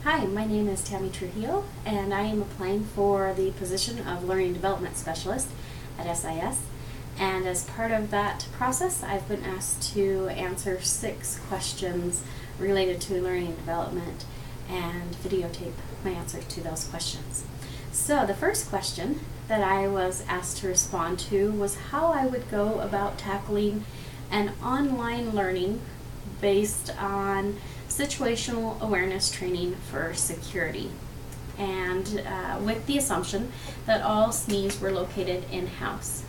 Hi, my name is TamiT, and I am applying for the position of Learning Development Specialist at SIS. And as part of that process, I've been asked to answer 6 questions related to learning development and videotape my answers to those questions. So the first question that I was asked to respond to was how I would go about tackling an online learning based on situational awareness training for security, and with the assumption that all SMEs were located in-house.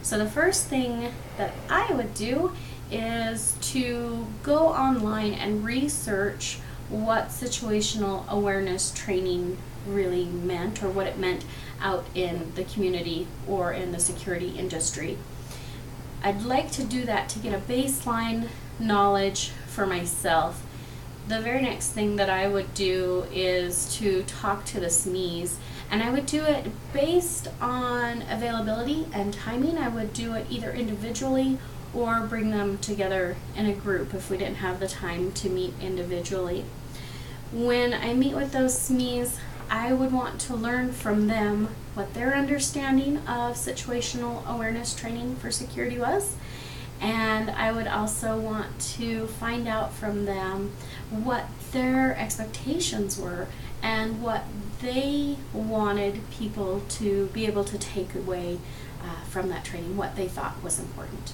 So the first thing that I would do is to go online and research what situational awareness training really meant, or what it meant out in the community or in the security industry. I'd like to do that to get a baseline knowledge for myself. The very next thing that I would do is to talk to the SMEs, and I would do it based on availability and timing. I would do it either individually or bring them together in a group if we didn't have the time to meet individually. When I meet with those SMEs, I would want to learn from them what their understanding of situational awareness training for security was. And I would also want to find out from them what their expectations were and what they wanted people to be able to take away from that training, what they thought was important.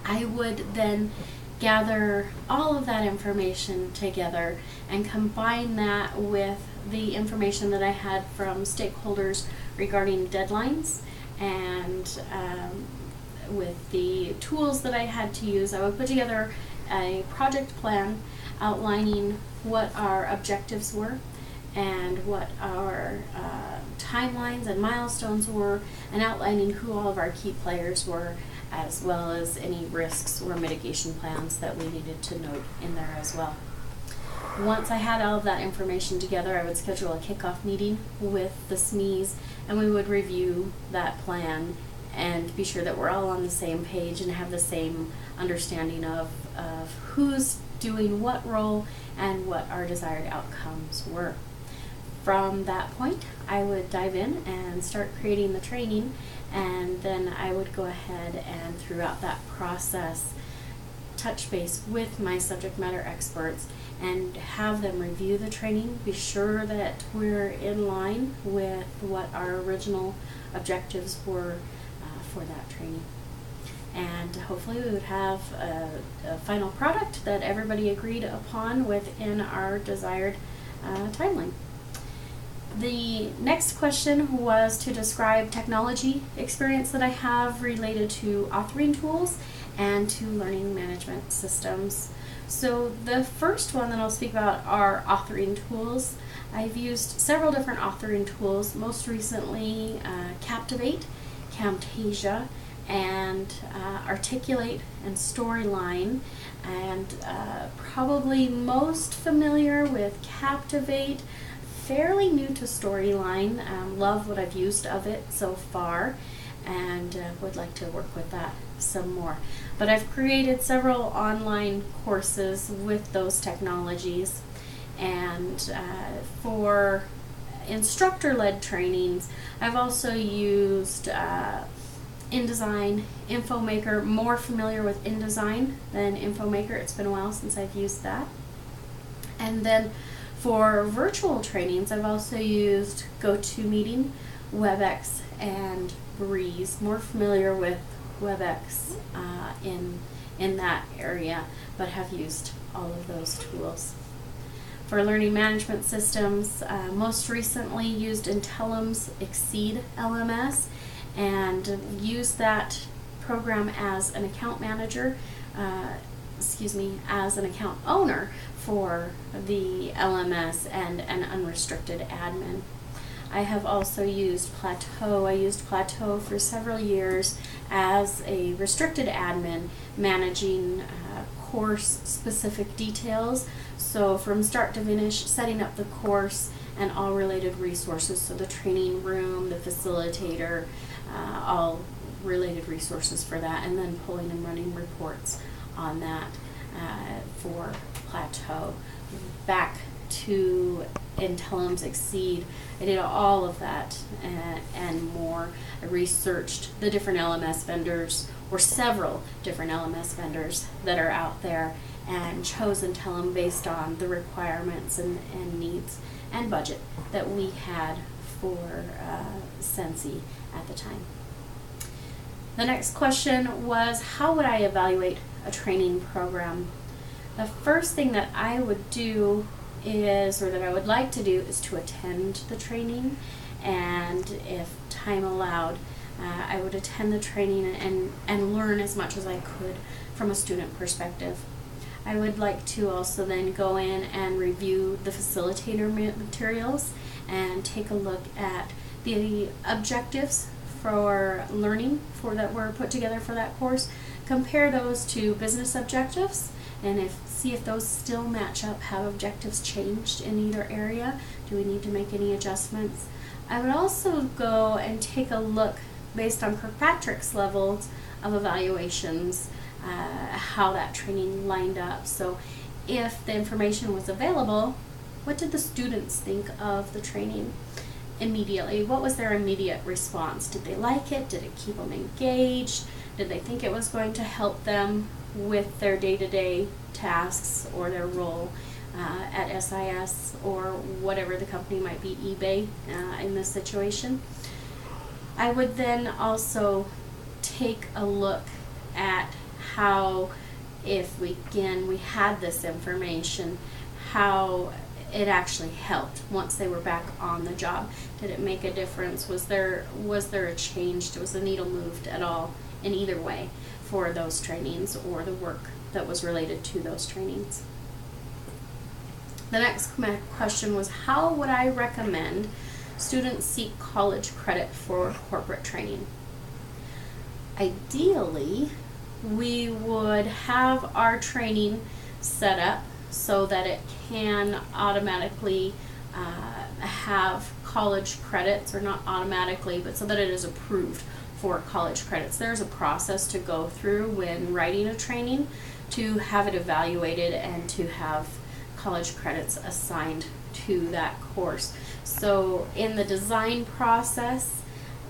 I would then gather all of that information together and combine that with the information that I had from stakeholders regarding deadlines, and with the tools that I had to use. I would put together a project plan outlining what our objectives were and what our timelines and milestones were, and outlining who all of our key players were, as well as any risks or mitigation plans that we needed to note in there as well. Once I had all of that information together, I would schedule a kickoff meeting with the SMEs, and we would review that plan and be sure that we're all on the same page and have the same understanding of who's doing what role and what our desired outcomes were. From that point, I would dive in and start creating the training, and then I would go ahead and throughout that process touch base with my subject matter experts and have them review the training, be sure that we're in line with what our original objectives were for that training. And hopefully we would have a final product that everybody agreed upon within our desired timeline. The next question was to describe technology experience that I have related to authoring tools and to learning management systems. So the first one that I'll speak about are authoring tools. I've used several different authoring tools, most recently Captivate, Camtasia, and Articulate and Storyline, and probably most familiar with Captivate, fairly new to Storyline. Love what I've used of it so far, and would like to work with that some more. But I've created several online courses with those technologies, and for instructor-led trainings, I've also used InDesign, InfoMaker, more familiar with InDesign than InfoMaker. It's been a while since I've used that. And then for virtual trainings, I've also used GoToMeeting, WebEx, and Breeze. More familiar with WebEx in that area, but have used all of those tools. For learning management systems, most recently used Intellim's Exceed LMS, and used that program as an account manager, as an account owner for the LMS and an unrestricted admin. I have also used Plateau. I used Plateau for several years as a restricted admin, managing course-specific details. So from start to finish, setting up the course and all related resources. So the training room, the facilitator, all related resources for that, and then pulling and running reports on that for Plateau. Back to Intelim's Exceed. I did all of that and more. I researched the different LMS vendors, or several different LMS vendors that are out there, and chose Intelim based on the requirements and needs and budget that we had for Sensi at the time. The next question was, how would I evaluate a training program? The first thing that I would do is, or that I would like to do, is to attend the training, and if time allowed, I would attend the training and learn as much as I could from a student perspective. I would like to also then go in and review the facilitator materials and take a look at the objectives for learning that were put together for that course, compare those to business objectives, and see if those still match up. Have objectives changed in either area? Do we need to make any adjustments? I would also go and take a look, based on Kirkpatrick's levels of evaluations, how that training lined up. So if the information was available, what did the students think of the training immediately? What was their immediate response? Did they like it? Did it keep them engaged? Did they think it was going to help them with their day-to-day tasks or their role at SIS or whatever the company might be, eBay in this situation? I would then also take a look at how, if we had this information, how it actually helped once they were back on the job. Did it make a difference? Was there a change? Was the needle moved at all in either way for those trainings or the work that was related to those trainings? The next question was, how would I recommend students seek college credit for corporate training? Ideally, we would have our training set up so that it can automatically have college credits, or not automatically, but so that it is approved for college credits. There's a process to go through when writing a training to have it evaluated and to have college credits assigned to that course. So in the design process,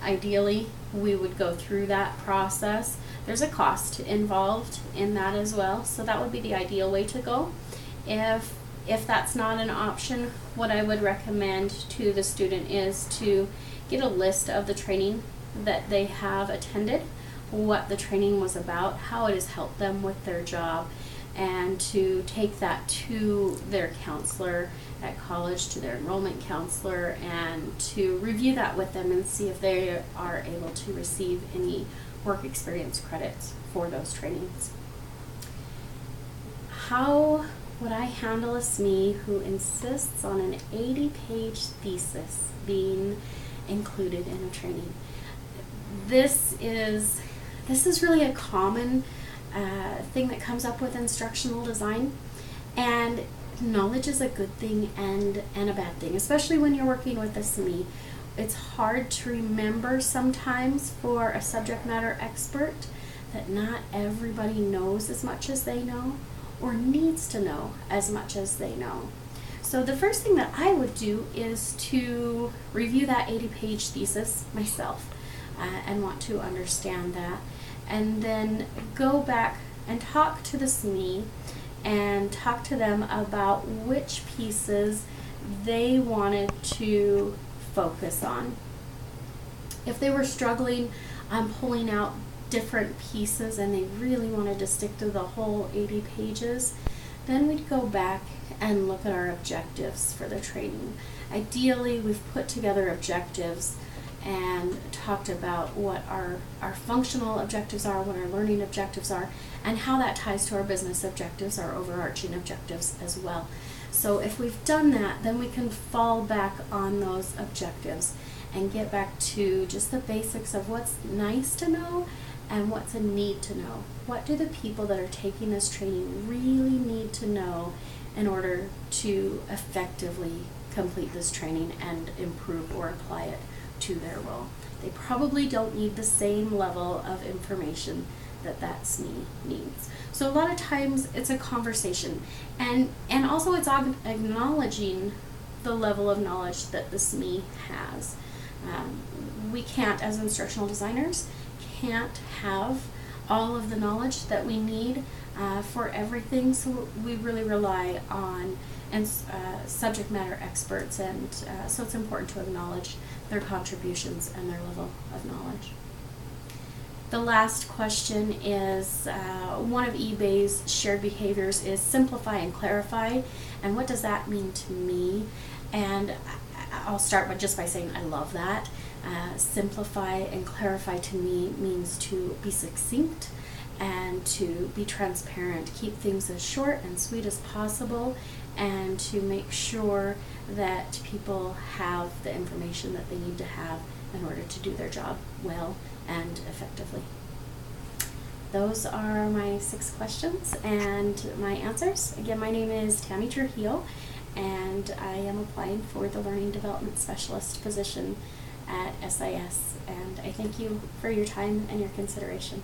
ideally we would go through that process. There's a cost involved in that as well, so that would be the ideal way to go. If that's not an option, what I would recommend to the student is to get a list of the training that they have attended, what the training was about, how it has helped them with their job, and to take that to their counselor at college, to their enrollment counselor, and to review that with them and see if they are able to receive any work experience credits for those trainings. How would I handle a SME who insists on an 80-page thesis being included in a training? This is really a common thing that comes up with instructional design, and knowledge is a good thing and a bad thing, especially when you're working with a SME. It's hard to remember sometimes for a subject matter expert that not everybody knows as much as they know or needs to know as much as they know. So the first thing that I would do is to review that 80-page thesis myself and want to understand that, and then go back and talk to the SME and talk to them about which pieces they wanted to focus on. If they were struggling on pulling out different pieces and they really wanted to stick to the whole 80 pages, then we'd go back and look at our objectives for the training. Ideally, we've put together objectives and talked about what our functional objectives are, what our learning objectives are, and how that ties to our business objectives, our overarching objectives as well. So if we've done that, then we can fall back on those objectives and get back to just the basics of what's nice to know and what's a need to know. What do the people that are taking this training really need to know in order to effectively complete this training and improve or apply it to their role? They probably don't need the same level of information that SME needs. So a lot of times it's a conversation, and also it's acknowledging the level of knowledge that the SME has. We can't, as instructional designers, can't have all of the knowledge that we need for everything, so we really rely on subject matter experts, and so it's important to acknowledge their contributions and their level of knowledge. The last question is, one of eBay's shared behaviors is simplify and clarify, and what does that mean to me? And I'll start by saying I love that. Simplify and clarify to me means to be succinct and to be transparent, keep things as short and sweet as possible, and to make sure that people have the information that they need to have in order to do their job well and effectively. Those are my 6 questions and my answers. Again, my name is Tammy Trujillo, and I am applying for the Learning Development Specialist position at SIS, and I thank you for your time and your consideration.